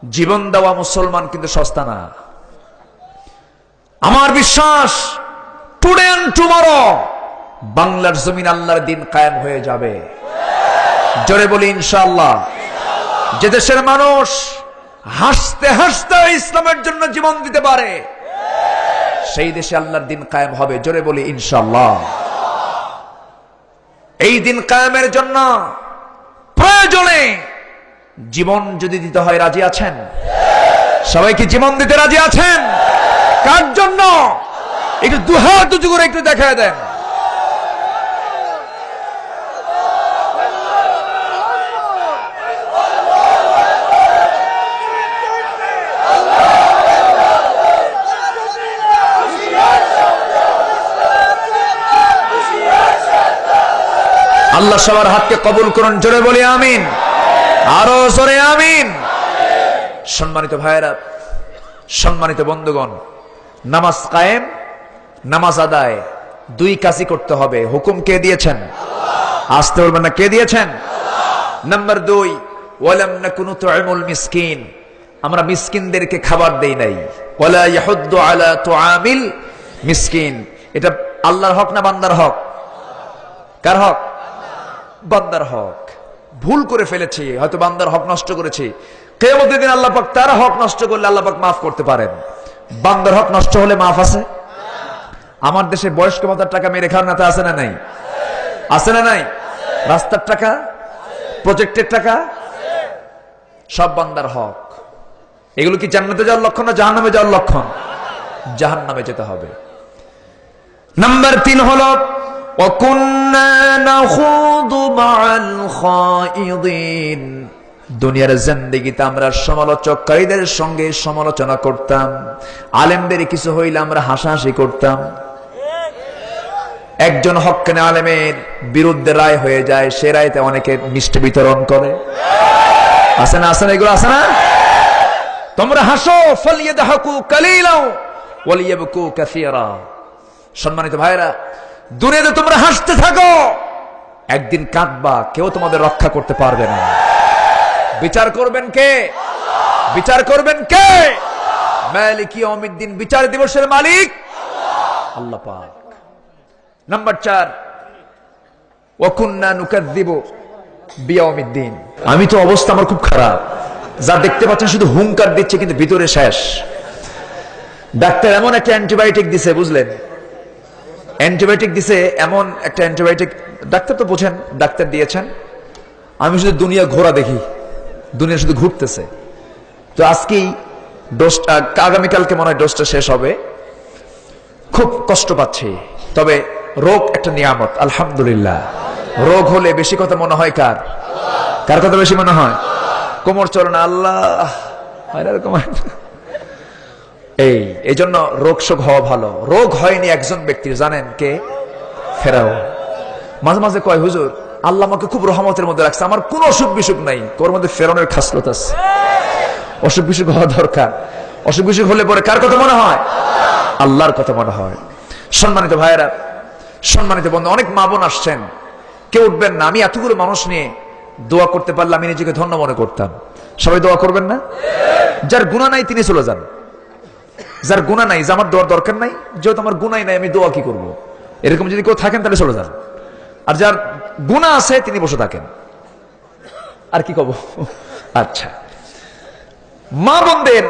জীবন দেওয়া মুসলমান কিন্তু সস্তা না। আমার বিশ্বাস টুডে এন্ড টুমরো বাংলার জমিন আল্লাহর দিন কায়েম হয়ে যাবে। জোরে বলি ইনশাআল্লাহ। যে দেশের মানুষ হাসতে হাসতে ইসলামের জন্য জীবন দিতে পারে সেই দেশে আল্লাহর দিন কায়েম হবে। জোরে বলি ইনশাআল্লাহ। এই দিন কায়েমের জন্য প্রয়োজনে জীবন যদি দিতে হয় রাজি আছেন? সবাই কি জীবন দিতে রাজি আছেন? কার জন্য? একটু দুহাত উঁচু করে একটু দেখায় দেন। আল্লাহ সবার হাতকে কবুল করুন। জোরে বলি আমিন। আরো জোরে আমিন। সম্মানিত ভাইয়েরা, সম্মানিত বন্ধুগণ, নামাজ কায়েম, নামাজ আদায়, দুই কাজই করতে হবে। হুকুম কে দিয়েছেন? আসতে বলবেন না, কে দিয়েছেন? নাম্বার 2, ওয়ালাম নাকুনু তু'ইমুল মিসকিন, আমরা মিসকিনদেরকে খাবার দেই নাই। ওয়ালা ইয়াহুদ্দু আলা তুআমিল মিসকিন, এটা আল্লাহর হক না বান্দার হক? কার হক? বান্দার হক। ভুল করে ফেলেছি, হয়তো বান্দার হক নষ্ট করেছি। কিয়ামতের দিন আল্লাহ পাক তার হক নষ্ট করলে আল্লাহ পাক মাফ করতে পারেন। বান্দার হক নষ্ট হলে মাফ আছে? আমার দেশে বয়স্ক ভাতার টাকা মেরে খাওয়ার নেতা আছে না নাই? আছে না নাই? রাস্তার টাকা, প্রজেক্টের টাকা, সব বান্দার হক। এগুলো কি জান্নাতে যাওয়ার লক্ষণ না জাহান্নামে যাওয়ার লক্ষণ? জাহান্নামে যেতে হবে। নাম্বার 3 হলো ওয়াকুন্না নাখুদু মাআল খায়িদিন, দুনিয়ার জিন্দেগিতে আমরা সমালোচককারীদের সঙ্গে সমালোচনা করতাম। আলেমদের কিছু হইলে আমরা হাসাহাসি করতাম। একজন হক্কানি আলেমের বিরুদ্ধে রায় হয়ে যায়, সে রায়তে অনেকে মিষ্টি বিতরণ করে। আছে না? আছে না? এগুলো আছে না? তোমরা হাসো, ফালইয়াদহাকু কালিলাও ওয়ালিয়াবকু কাসীরা। সম্মানিত ভাইরা, দুনিয়াতে তোমরা হাসতে থাকো, একদিন কাঁদবা, কেউ তোমাদের রক্ষা করতে পারবে না। বিচার করবেন কে? বিচার করবেন কে? মালিক ইয়াউমিদ্দিন, বিচার দিবসের মালিক আল্লাহ পাক। নাম্বার 4, ওয়াকুন্না নুকাযযিবু বিয়াউমিদ্দিন, আমি তো অবস্থা আমার খুব খারাপ, যা দেখতে পাচ্ছেন শুধু হুঙ্কার দিচ্ছে কিন্তু ভিতরে শেষ। ডাক্তার এমন একটা অ্যান্টিবায়োটিক দিছে, বুঝলেন? অ্যান্টিবায়োটিক দিছে, এমন একটা অ্যান্টিবায়োটিক, ডাক্তার তো বোঝেন, ডাক্তার দিয়েছেন। আমি শুধু দুনিয়া ঘোরা দেখি, দুনিয়া শুধু ঘুরতেছে। তো আজকেই ডোজটা, আগামীকালকে মনে হয় ডোজটা শেষ হবে। খুব কষ্ট পাচ্ছি, তবে রোগ একটা নিয়ামত, আলহামদুলিল্লাহ। রোগ হলে বেশি কথা মনে হয় কার? কার কথা বেশি মনে হয়? কোমর চলে না, আল্লাহ, এরকম। এই জন্য রোগ শোক হওয়া ভালো। রোগ হয়নি একজন ব্যক্তির, জানেন কে? ফেরাও। মাঝে মাঝে কয়, হুজুর আল্লাহ আমাকে খুব রহমতের মধ্যে রাখছে, আমার কোন অসুখ বিসুখ নাই। ওর মধ্যে ফেরাউনের খাসলত আছে। অসুখ বিসুখ হওয়া দরকার। অসুখ বিসুখ হলে পরে কার কথা মনে হয়? আল্লাহর কথা মনে হয়। সম্মানিত ভাইয়েরা, সম্মানিত বন্ধু, অনেক মা বোন আসছেন, কেউ উঠবেন না। আমি এতগুলো মানুষ নিয়ে দোয়া করতে পারলে আমি নিজেকে ধন্য মনে করতাম। সবাই দোয়া করবেন না? যার গুনাহ নাই তিনি চলে যান। যার গুনাহ নাই, যে আমার দোয়ার দরকার নাই, যেহেতু আমার গুনাহই নাই, আমি দোয়া কি করব? এরকম যদি কেউ থাকেন তাহলে চলে যান। আর যার গুনাহ আছে তিনি বসে থাকেন। আর কি কব? আচ্ছা, মা বোনদের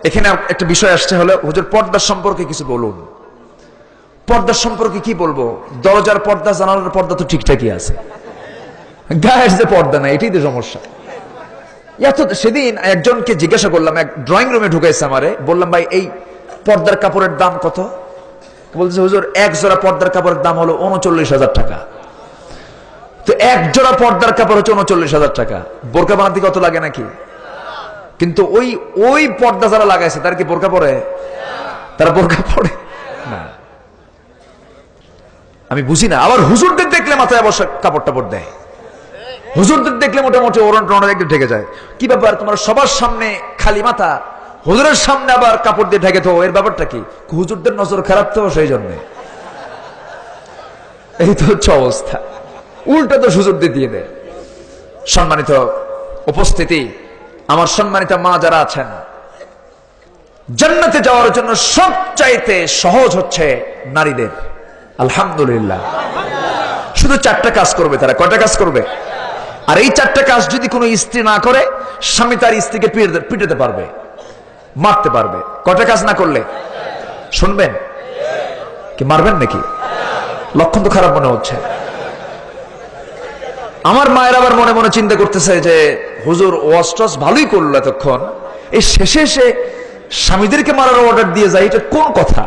এখানে একটা বিষয় আসছে, হলো হুজুর পর্দার সম্পর্কে কিছু বলুন। পর্দার সম্পর্কে কি বলবো? দরজার পর্দা, জানালার পর্দা তো ঠিকঠাকই আছে, গায়ের যে পর্দা নাই, এটাই তো সমস্যা। সেদিন একজনকে জিজ্ঞাসা করলাম, এক ড্রয়িং রুমে ঢুকাইছে আমারে, বললাম ভাই এই পর্দার কাপড়ের দাম কত? বলছে হুজুর এক জোড়া পর্দার কাপড়ের দাম হলো 39,000 টাকা। তো এক জোড়া পর্দার কাপড় হচ্ছে 39,000 টাকা। বোরকা বানাতে কত লাগে নাকি? কিন্তু ওই পর্দা যারা লাগাইছে তারা কি বোরকা পরে? তারা বোরকা পরে না। আমি বুঝি না। আবার হুজুরদের দেখলে মাথায় অবশ্য কাপড় টাপড় দেয়, হুজুরদের দেখলে মোটামুটি ওরণ টোরণ একটু ঢেকে যায়। কি ব্যাপার তোমার সবার সামনে খালি মাথা, হুজুরের সামনে আবার কাপড় দিয়ে ঢেকে তো, এর ব্যাপারটা কি? হুজুরদের নজর খারাপ তো, সেই জন্য এই তো হচ্ছে অবস্থা। উল্টা তো হুজুরদের দিয়ে দেয়। সম্মানিত উপস্থিতি, আমার সম্মানিত মা যারা আছেন, জান্নাতে যাওয়ার জন্য সবচাইতে সহজ হচ্ছে নারীদের। আলহামদুলিল্লাহ। শুধু 4টা কাজ করবে তারা। কয়টা কাজ করবে? আর এই 4টা কাজ যদি কোনো স্ত্রী না করে, স্বামী তার স্ত্রীকে পিটাতে পারবে, মারতে পারবে। কয়টা কাজ না করলে? শুনবেন কি মারবেন নাকি? লক্ষণ তো খারাপ মনে হচ্ছে। আমার মায়ের আবার মনে মনে চিন্তা করতেছে যে হুজুর ওয়াজ টস ভালোই করলো এতক্ষণ, এই শেষে এসে স্বামীদেরকে মারার অর্ডার দিয়ে যায়, এটা কোন কথা?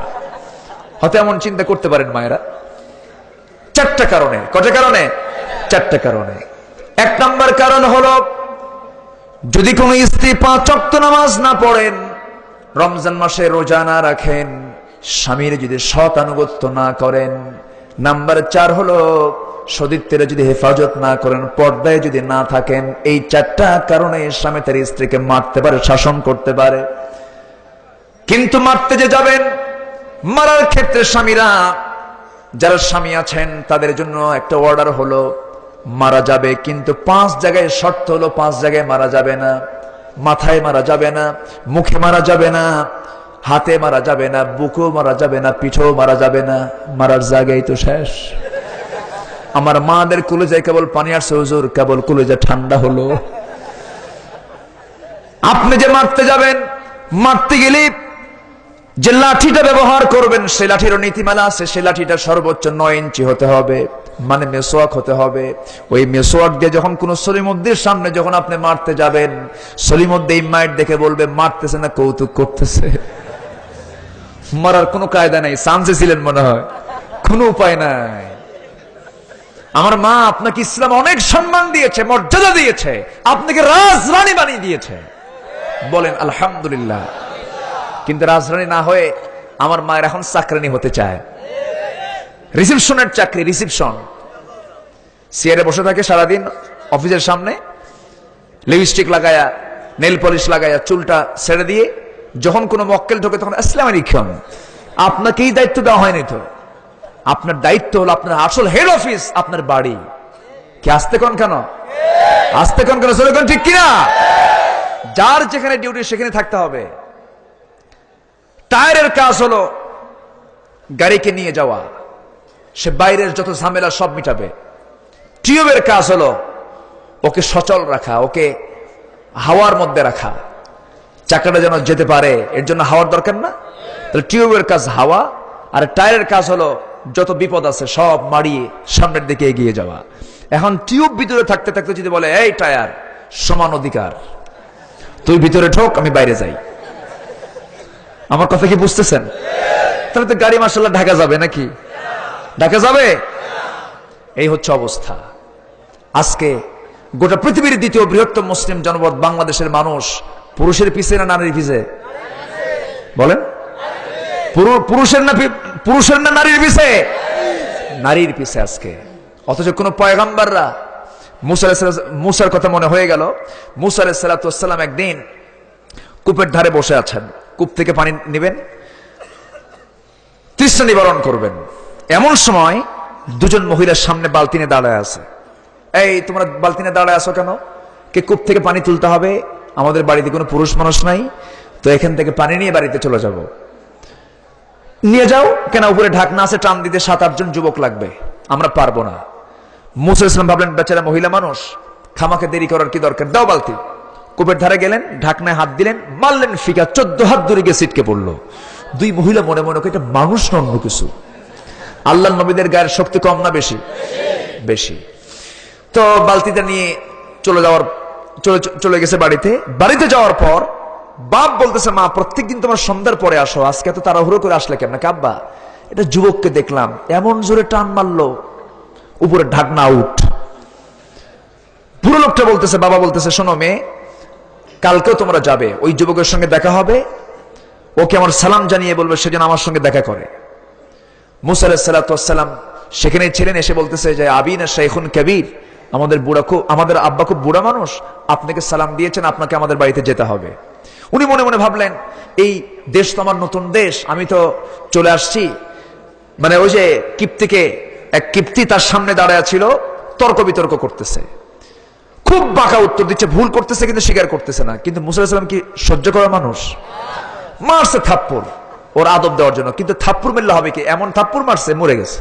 হয়তো এমন চিন্তা করতে পারেন মায়েরা। 4টা কারণে। কয়টা কারণে? 4টা কারণে। 1 নম্বর কারণ হলো, যদি কোন স্ত্রী 5 ওয়াক্ত নামাজ না পড়েন, রমজান মাসে রোজা না রাখেন, স্বামীর যদি সৎ আনুগত্য না করেন। নাম্বার 4 হলো, সতীত্বের যদি হেফাজত না করেন, পর্দায় যদি না থাকেন। এই 4টা কারণে স্বামী তার স্ত্রীকে মারতে পারে, শাসন করতে পারে। কিন্তু মারতে যে যাবেন, মারার ক্ষেত্রে স্বামীরা, যারা স্বামী আছেন তাদের জন্য একটা অর্ডার হলো, মারা যাবে কিন্তু 5 জায়গায় শর্ত হলো, 5 জায়গায় মারা যাবে না। মাথায় মারা যাবে না, মুখে মারা যাবে না, হাতে মারা যাবে না, বুকেও মারা যাবে না, পিঠেও মারা যাবে না। মারার জায়গায় তো শেষ। আমার মাদের কলেজায় কেবল পানি আসছে হুজুর, কেবল কলেজা ঠান্ডা হলো। আপনি যে মারতে যাবেন, মারতে গেলে যে লাঠিটা ব্যবহার করবেন, সে লাঠিরও নীতিমালা আছে। সে লাঠিটা সর্বোচ্চ 9 ইঞ্চি হতে হবে, মানে মেসোয়াক হতে হবে। ওই মেসোয়াক দিয়ে যখন কোন সলিমুদ্দির সামনে যখন আপনি মারতে যাবেন, সলিমুদ্দি মাইট দেখে বলবে মারতেছে না কৌতুক করতেছে। মারার কোনো কায়দা নাই, চান্সে ছিলেন মনে হয়, কোনো উপায় নাই। আমার মা আপনাকে ইসলাম অনেক সম্মান দিয়েছে, মর্যাদা দিয়েছে, আপনাকে রাজরানী বানিয়ে দিয়েছে। বলেন আলহামদুলিল্লাহ। কিন্তু রাজরানী না হয়ে আমার মায়ের এখন চাকরানি হতে চায়। রিসেপশনের চাকরি, রিসেপশন। চেয়ারে বসে থাকে সারাদিন অফিসের সামনে, লিপস্টিক লাগায়া, নেল পলিশ লাগায়া, চুলটা ছেড়ে দিয়ে যখন কোনো মক্কেল ঢোকে তখন আসসালামু আলাইকুম। আপনাকেই দায়িত্ব দেওয়া হয়নি তো। আপনার দায়িত্ব হলো আপনার আসল হেড অফিস, আপনার বাড়ি। কি আসতে কোন কেন? আসতে কোন কেন? ঠিক কিনা? যার যেখানে ডিউটি সেখানে থাকতে হবে। টায়ারের কাজ হলো গাড়িকে নিয়ে যাওয়া, সে বাইরের যত ঝামেলা সব মিটাবে। টিউবের কাজ হলো ওকে সচল রাখা, ওকে হাওয়ার মধ্যে রাখা, চাকাটা যেন যেতে পারে, এর জন্য হাওয়ার দরকার না? তাহলে টিউবের কাজ হাওয়া, আর টায়ারের কাজ হলো যত বিপদ আছে সব মারিয়ে সামনের দিকে এগিয়ে যাওয়া। এখন টিউব ভিতরে থাকতে থাকতে যদি বলে এই টায়ার, সমান অধিকার, তুই ভিতরে ঢোক, আমি বাইরে যাই। আমার কথা কি বুঝতেছেন? তাহলে তো গাড়ি মাশাআল্লাহ ঢাকা যাবে নাকি? ঢাকা যাবে? এই হচ্ছে অবস্থা। আজকে গোটা পৃথিবীর 2য় বৃহত্তম মুসলিম জনপদ বাংলাদেশের মানুষ পুরুষের পিছে না নারীর পিছে? বলেন, পুরুষের না নারীর পিছে? নারীর পিছে আজকে। অথচ কোন পয়গম্বররা, মুসার কথা মনে হয়ে গেল। মুসা আলাইহিস সালাতু ওয়াস সালাম একদিন কূপের ধারে বসে আছেন, কূপ থেকে পানি নেবেন, তৃষ্ণা নিবারণ করবেন। এমন সময় 2জন মহিলার সামনে বালতি নিয়ে দাঁড়ায় আছে। এই তোমরা বালতি নিয়ে দাঁড়ায় আছো কেন? কে কূপ থেকে পানি তুলতে হবে, আমাদের বাড়িতে কোনো পুরুষ মানুষ নাই, তো এখান থেকে পানি নিয়ে বাড়িতে চলে যাব। নিয়ে যাও। কেন? উপরে ঢাকনা আছে, টান দিতে 7-8 জন যুবক লাগবে, আমরা পারবো না। মুসা আলাইহিস সালাম ভাবলেন বেচারা মহিলা মানুষ, খামাকে দেরি করার কি দরকার, দাও বালতি। কূপের ধারে গেলেন, ঢাকনায় হাত দিলেন, মারলেন ফিকা, 14 হাত দূরে গিয়ে ছিটকে পড়লো। 2 মহিলা মনে মনে এটা মানুষ না অন্য কিছু। আল্লাহর নবীদের গায়ের শক্তি কম না বেশি? বেশি। তো বালতিটা নিয়ে চলে গেছে বাড়িতে। বাড়িতে যাওয়ার পর বাপ বলতেছে, মা প্রত্যেকদিন তোমার সন্ধ্যার পরে আসো, আজকে এত তাড়াহুড়ো করে আসলে কেন? আব্বা, এটা যুবককে দেখলাম এমন জোরে টান মারলো, উপরে ঢাকনা আউট। পুরো লোকটা বলতেছে, বাবা বলতেছে, শোনো মেয়ে, কালকেও তোমরা যাবে, ওই যুবকের সঙ্গে দেখা হবে, ওকে আমার সালাম জানিয়ে বলবে সে যেন আমার সঙ্গে দেখা করে। মুসা আলাইহিস সালাতু ওয়াস সালাম সেখানে ছিলেন। এসে বলতেছে যে আবিনা শাইখুন কাবীর, আমাদের আব্বা খুব বুড়া মানুষ, আপনাকে সালাম দিয়েছেন, আপনাকে আমাদের বাড়িতে যেতে হবে। উনি মনে মনে ভাবলেন, এই দেশ তো আমার নতুন দেশ, আমি তো চলে আসছি। মানে ওই যে কিপ্তিকে, এক কিপ্তি তার সামনে দাঁড়ায় ছিল, তর্ক বিতর্ক করতেছে। খুব খুব বাঁকা উত্তর দিচ্ছে, ভুল করতেছে কিন্তু স্বীকার করতেছে না। কিন্তু মুসা আলাইহিস সালাম কি সহ্য করার মানুষ? মারছে থাপ্পড় ওর আদব দেওয়ার জন্য, কিন্তু থাপ্পড় মেরলে হবে কি, এমন থাপ্পড় মারছে মরে গেছে।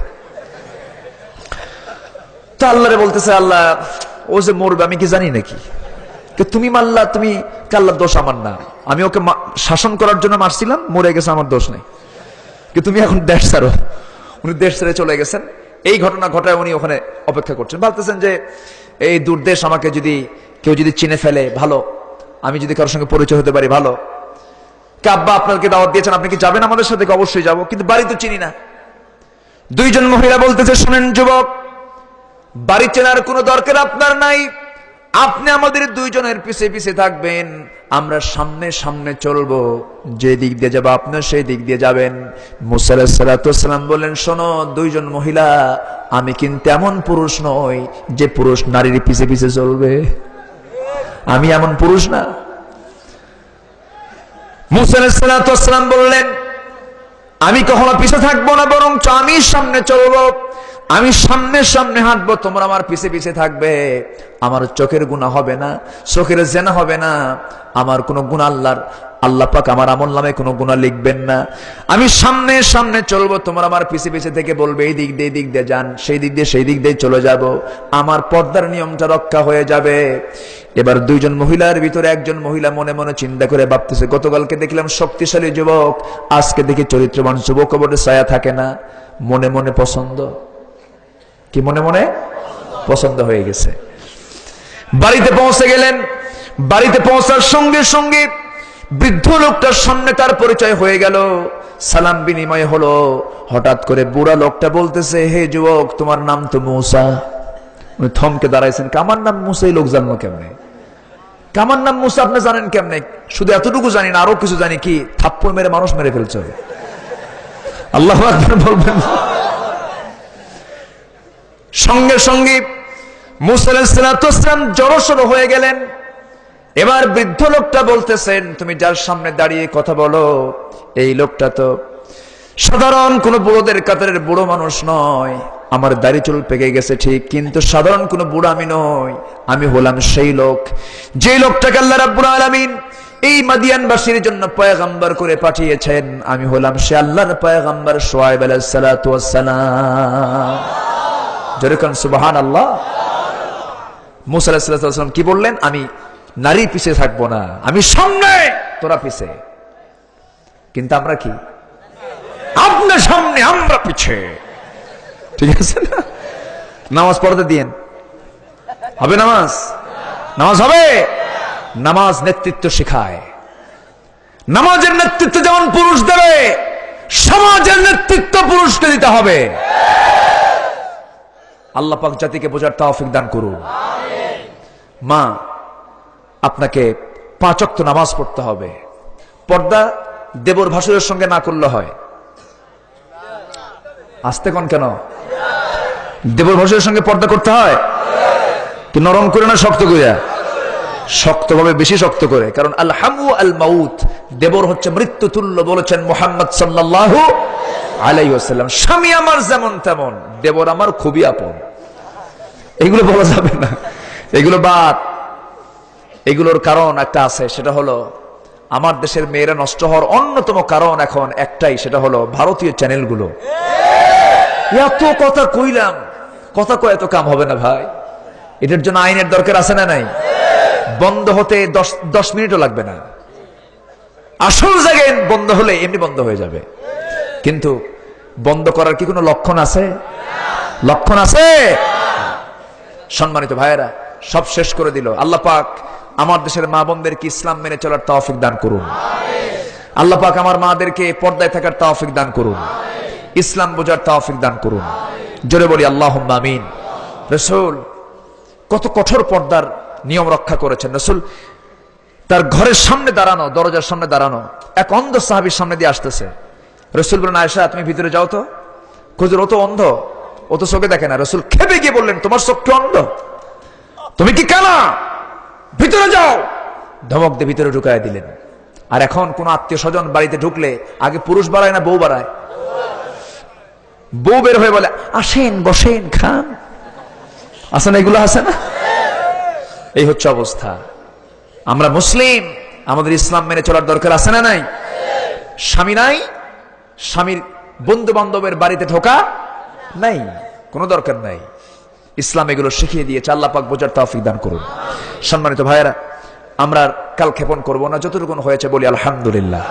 তো আল্লাহরে বলতেছে, আল্লাহ ও যে মরবে আমি কি জানি নাকি? তুমি মারলা, তুমি আল্লাহর দোষ আমার না, আমি ওকে শাসন করার জন্য মারছিলাম, মরে গেছে, আমার দোষ নেই। কিন্তু তুমি এখন দেশ ছাড়ো। উনি দেশ ছেড়ে চলে গেছেন। এই ঘটনা ঘটায় উনি ওখানে অপেক্ষা করছেন, ভাবতেছেন যে এই দূরদেশ আমাকে যদি কেউ যদি চিনে ফেলে ভালো, আমি যদি কারোর সঙ্গে পরিচয় হতে পারি ভালো। আব্বা আপনাকে দাওয়াত দিয়েছেন, আপনি কি যাবেন আমাদের সাথে? অবশ্যই যাবো, কিন্তু বাড়ি তো চিনি না। দুইজন মহিলা বলতেছে, শুনেন যুবক, বাড়ি চেনার কোনো দরকার আপনার নাই, আপনি আমাদের দুইজনের পিছে পিছে থাকবেন, আমরা সামনে সামনে চলবো, যে দিক দিয়ে যাবো আপনার সেই দিক দিয়ে যাবেন। মুসা আলাইহিস সালাম বললেন, শোনো দুইজন মহিলা, আমি কিন্তু এমন পুরুষ নই যে পুরুষ নারীর পিছে পিছে চলবে, আমি এমন পুরুষ না। মুসা আলাইহিস সালাম বললেন, আমি কখনো পিছে থাকবো না, বরং আমি সামনে চলবো, আমি সামনে সামনে হাঁটবো, তোমরা আমার পিছে পিছে থাকবে। আমার চোখের গুনাহ হবে না, চোখের জেনা হবে না, আমার কোনো গুনাহ আল্লাহ পাক আমার আমলনামে কোনো গুনাহ লিখবেন না। আমি সামনে সামনে চলবো, তোমরা আমার পিছে পিছে থেকে বলবে এই দিক দিয়ে যান, সেই দিক দিয়ে চলে যাব, আমার পর্দার নিয়মটা রক্ষা হয়ে যাবে। এবার দুইজন মহিলার ভিতরে একজন মহিলা মনে মনে চিন্তা করে ভাবতেছে, গতকালকে দেখলাম শক্তিশালী যুবক, আজকে দেখি চরিত্রবান যুবক বলে ছায়া থাকে না, মনে মনে পছন্দ, কি মনে মনে পছন্দ হয়ে গেছে। বাড়িতে পৌঁছে গেলেন। বাড়িতে পৌঁছার সঙ্গে সঙ্গে বৃদ্ধ লোকটার সামনে তার পরিচয় হয়ে গেল, সালাম বিনিময় হলো। হঠাৎ করে বুড়া লোকটা বলতেছে, হে যুবক, তোমার নাম তো মুসা। উনি থমকে দাঁড়াইছেন, আমার নাম মুসা, এই লোক জানলো কেমনে? আমার নাম মুসা আপনি জানেন কেমনে? শুধু এতটুকু জানি না, আরো কিছু জানি। কি? থাপ্পড় মেরে মানুষ মেরে ফেলছে। আল্লাহু আকবার বলবেন। সঙ্গে সঙ্গে মুসা আলাইহিস সালাম জড়সড় হয়ে গেলেন। এবার বৃদ্ধ লোকটা বলতেছেন, তুমি যার সামনে দাঁড়িয়ে কথা বলো, এই লোকটা তো সাধারণ কোন বুড়োদের কাতারের বুড়ো মানুষ নয়। আমার দাড়ি চুল পেকে গেছে ঠিক, কিন্তু সাধারণ কোন বুড়ো আমি নই। আমি হলাম সেই লোক, যে লোকটাকে আল্লাহ রাব্বুল আলামিন এই মাদিয়ানবাসীর জন্য পয়গম্বর করে পাঠিয়েছেন। আমি হলাম সে আল্লাহর পয়গম্বর শুআয়ব আলাইহিস সালাতু ওয়াস সালাম। যেরকম সুবহানাল্লাহ। মুসা আলাইহিস সালাম কি বললেন? আমি নারী পিছে থাকবো না, আমি সামনে, তোরা পিছে। কিন্তু আমরা কি? আপনার সামনে, আমরা পিছে। ঠিক আছে না? নামাজ পড়তে দিয়েন, হবে নামাজ? নামাজ হবে? নামাজ নেতৃত্ব শেখায়। নামাজের নেতৃত্ব যেমন পুরুষ দেবে, সমাজের নেতৃত্ব পুরুষকে দিতে হবে। আল্লাহ পাক জাতিকে বোঝার তৌফিক দান করুন। মা, আপনাকে 5 ওয়াক্ত নামাজ পড়তে হবে। পর্দা দেবর ভাসুরের সঙ্গে না করলে হয়। আস্তে কোন কেন? দেবর ভাসুরের সঙ্গে পর্দা করতে হয় কি নরম করে না শক্ত করে? শক্তভাবে, বেশি শক্ত করে। কারণ আল হামু আল মাউত, দেবর হচ্ছে মৃত্যু তুল্য, বলেছেন মুহাম্মদ সাল্লাল্লাহু আলাইহি ওয়াসাল্লাম। স্বামী আমার যেমন তেমন, দেবর আমার খুবই আপন। এগুলো বলা যাবে না, এগুলো বাদ। এগুলোর কারণ একটা আছে, সেটা হলো আমার দেশের মেয়েরা নষ্ট হওয়ার অন্যতম কারণ এখন একটাই, সেটা হলো ভারতীয় চ্যানেলগুলো। এত কথা কইলাম, কথা কয় এত কাম হবে না ভাই। এটার জন্য আইনের দরকার আছে না নাই? বন্ধ হতে 10 মিনিটও লাগবে না। আসল জায়গায় বন্ধ হলে এমনি বন্ধ হয়ে যাবে। কিন্তু বন্ধ করার কি কোনো লক্ষণ আছে? লক্ষণ আছে? সম্মানিত ভাইয়েরা, সব শেষ করে দিল। আল্লাহ পাক আমার দেশের মা বোনদেরকে ইসলাম মেনে চলার তৌফিক দান করুন। আল্লাহ পাক আমার মাদেরকে পর্দায় থাকার তৌফিক দান করুন, ইসলাম বোঝার তৌফিক দান করুন। জোরে বলি আল্লাহুম্মা আমিন। রাসূল কত কঠোর পর্দার নিয়ম রক্ষা করেছেন। রাসূল তার ঘরের সামনে দাঁড়ানো, দরজার সামনে দাঁড়ানো, এক অন্ধ সাহাবীর সামনে দিয়ে আসতেছে। রাসূল বলেন, আয়েশা তুমি ভিতরে যাও তো। হুজুর ও তো অন্ধ, ও তো চোখে দেখে না। রাসূল খেপে গিয়ে বললেন, তোমার চোখ কি অন্ধ? তুমি কি কানা? ভিতরে যাও। ধমক দিয়ে ভিতরে ঢুকায় দিলেন। আর এখন কোন আত্মীয় স্বজন বাড়িতে ঢুকলে আগে পুরুষ বাড়ায় না বউ বাড়ায়? বউ বের হয়ে বলে, আসেন বসেন খান। আছে না? এগুলো আছে না? এই হচ্ছে অবস্থা। আমরা মুসলিম, আমাদের ইসলাম মেনে চলার দরকার আছে না নাই? স্বামী নাই, স্বামীর বন্ধু বান্ধবের বাড়িতে ঢোকা নাই, কোনো দরকার নাই। ইসলাম এগুলো শিখিয়ে দিয়েছে। আল্লাহ পাক বোঝার তৌফিক দান করুন। সম্মানিত ভাইয়েরা, আমরা কাল ক্ষেপণ করবো না, যতটুকু হয়েছে বলি আলহামদুলিল্লাহ।